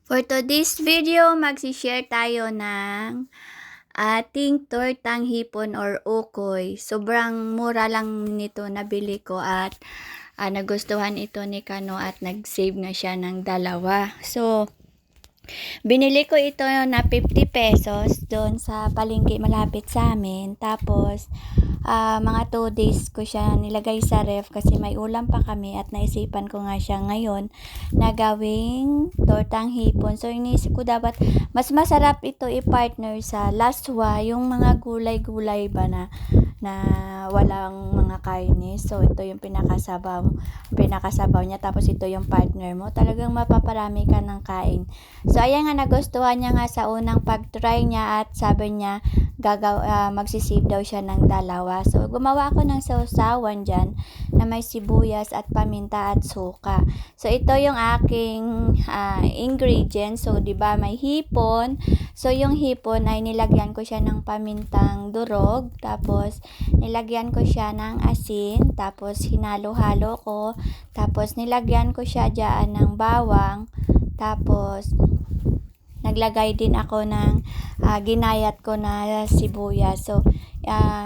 For today's video, magsishare tayo ng ating tortang hipon or ukoy. Sobrang mura lang nito nabili ko at nagustuhan ito ni Kano at nag-save nga siya ng dalawa. So, binili ko ito na 50 pesos doon sa palengke malapit sa amin. Tapos, mga 2 days ko siya nilagay sa ref kasi may ulam pa kami at naisipan ko nga siya ngayon na gawing tortang hipon. So, iniisip ko dapat mas masarap ito i-partner sa laswa, yung mga gulay-gulay ba na walang mga karne. So, ito yung pinakasabaw niya. Tapos, ito yung partner mo. Talagang mapaparami ka ng kain. So, ayan nga, nagustuhan niya nga sa unang pag-try niya at sabi niya, magsisave daw siya ng dalawa. So, gumawa ako ng sausawan dyan na may sibuyas at paminta at suka. So, ito yung aking ingredients. So, di ba may hipon. So, yung hipon ay nilagyan ko siya ng pamintang durog. Tapos, nilagyan ko siya ng asin. Tapos, hinalo-halo ko. Tapos, nilagyan ko siya dyan ng bawang. Tapos, naglagay din ako ng ginayat ko na sibuyas. So,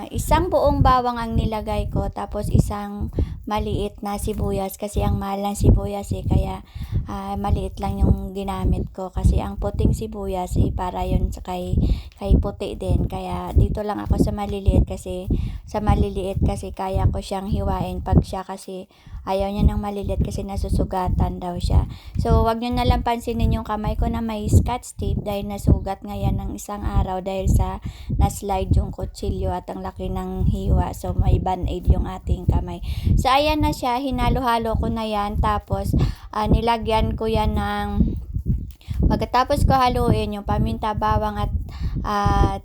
isang buong bawang ang nilagay ko. Tapos, isang maliit na sibuyas. Kasi ang mahal ng sibuyas kaya maliit lang yung ginamit ko. Kasi ang puting sibuyas para yun kay puti din. Kaya, dito lang ako sa maliliit kasi kaya ko siyang hiwain. Pag siya kasi ayaw niya ng maliliit kasi nasusugatan daw siya. So, wag nyo nalang pansinin yung kamay ko na may scotch tape dahil nasugat nga yan ng isang araw dahil sa na-slide yung kutsilyo at ang laki ng hiwa. So, may band-aid yung ating kamay. So, ayan na siya. Hinalo-halo ko na yan. Tapos, nilagyan ko yan ng pagkatapos ko haluin yung paminta, bawang at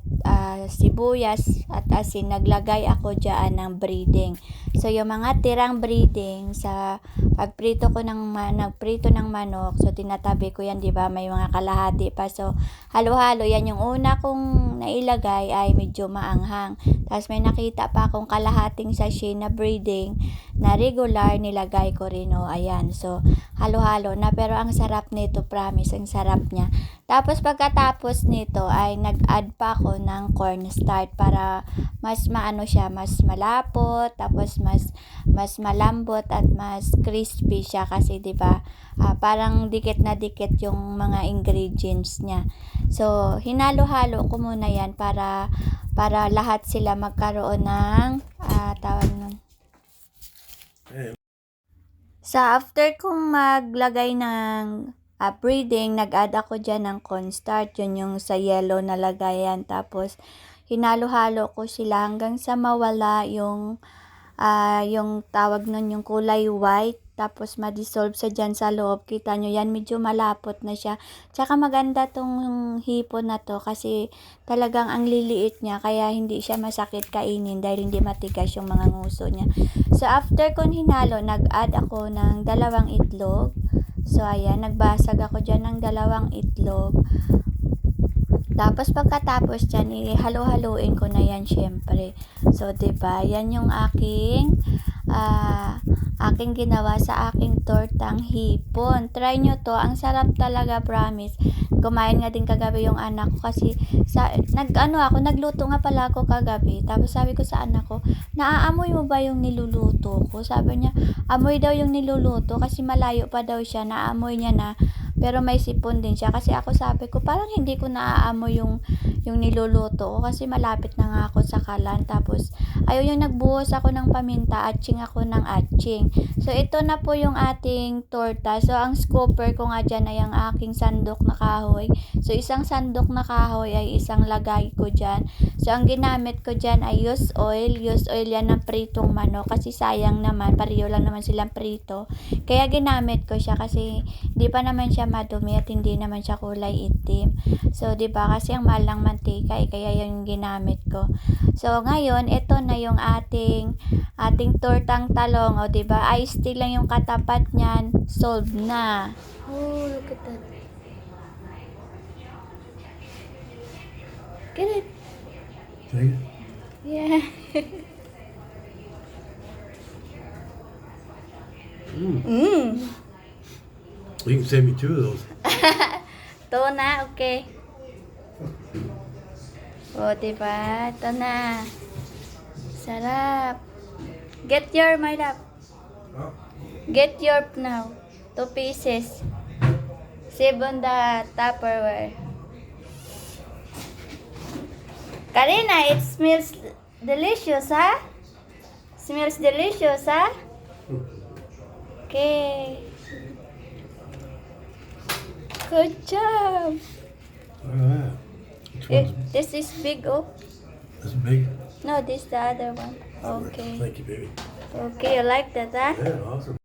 sibuyas at asin, naglagay ako dyan ng breading. So, yung mga tirang breading sa pagprito ko nagprito ng manok, so tinatabi ko yan, di ba? May mga kalahati pa. So, halo-halo yan. Yung una kong nailagay ay medyo maanghang. Tapos may nakita pa akong kalahating sachet na breading na regular, nilagay ko rin. Ayan. So, halo-halo na. Pero ang sarap nito, promise. Ang sarap niya. Tapos pagkatapos nito ay nag-add pa ako ng cornstarch para mas maano siya, mas malapot, tapos mas malambot at mas crispy siya kasi 'di ba? Parang dikit na dikit yung mga ingredients niya. So, hinalo-halo ko muna 'yan para lahat sila magkaroon ng tawag nun. Sa after kong maglagay ng breading, nag-add ako dyan ng cornstarch. Yun yung sa yellow na lagayan. Tapos, hinalo-halo ko sila hanggang sa mawala yung tawag nun, yung kulay white. Tapos, ma-dissolve sa dyan sa loob. Kita nyo yan, medyo malapot na siya. Tsaka maganda tong hipon na to kasi talagang ang liliit niya. Kaya hindi siya masakit kainin dahil hindi matigas yung mga nguso niya. So, after kong hinalo, nag-add ako ng 2 itlog. So, ayan, nagbasag ako dyan ng 2 itlog. Tapos, pagkatapos dyan, halo-haluin ko na yan, syempre. So, diba, yan yung aking ginawa sa aking tortang hipon. Try nyo to, ang sarap talaga, promise. Kumain nga din kagabi yung anak ko kasi nagluto nga pala ako kagabi. Tapos sabi ko sa anak ko, naaamoy mo ba yung niluluto ko? Sabi niya, amoy daw yung niluluto kasi malayo pa daw siya, naamoy niya na. Pero may sipon din siya kasi ako sabi ko, parang hindi ko naaamoy yung niluluto ko kasi malapit na nga ako sa kalan. Tapos, yung nagbuhos ako ng paminta, atching ako ng atching. So, ito na po yung ating torta. So, ang scooper ko nga dyan ay ang aking sandok na kahoy. So, isang sandok na kahoy ay isang lagay ko dyan. So, ang ginamit ko dyan ay used oil. Used oil yan ng pritong manok kasi sayang naman, pareho lang naman silang prito. Kaya ginamit ko siya kasi hindi pa naman siya madumi at hindi naman siya kulay itim. So, 'di ba? Kasi ang mahal ng mantika kaya 'yun yung ginamit ko. So, ngayon ito na yung ating tortang talong, 'di ba? Iced tea lang yung katapat niyan. Solved na. Oh, look at that. Get it? Take it? Yeah. You can send me 2 of those. Tuna, okay. O, diba? Ito na. Sarap. Get your, my love. Huh? Get your now. 2 pieces. Save on the Tupperware. Karina, it smells delicious, huh? Smells delicious, huh? Okay. Good job. Look at that. Which one's This is big, oh. this big? No, this the other one. That works. Okay. Thank you, baby. Okay, you like that, huh? Yeah, awesome.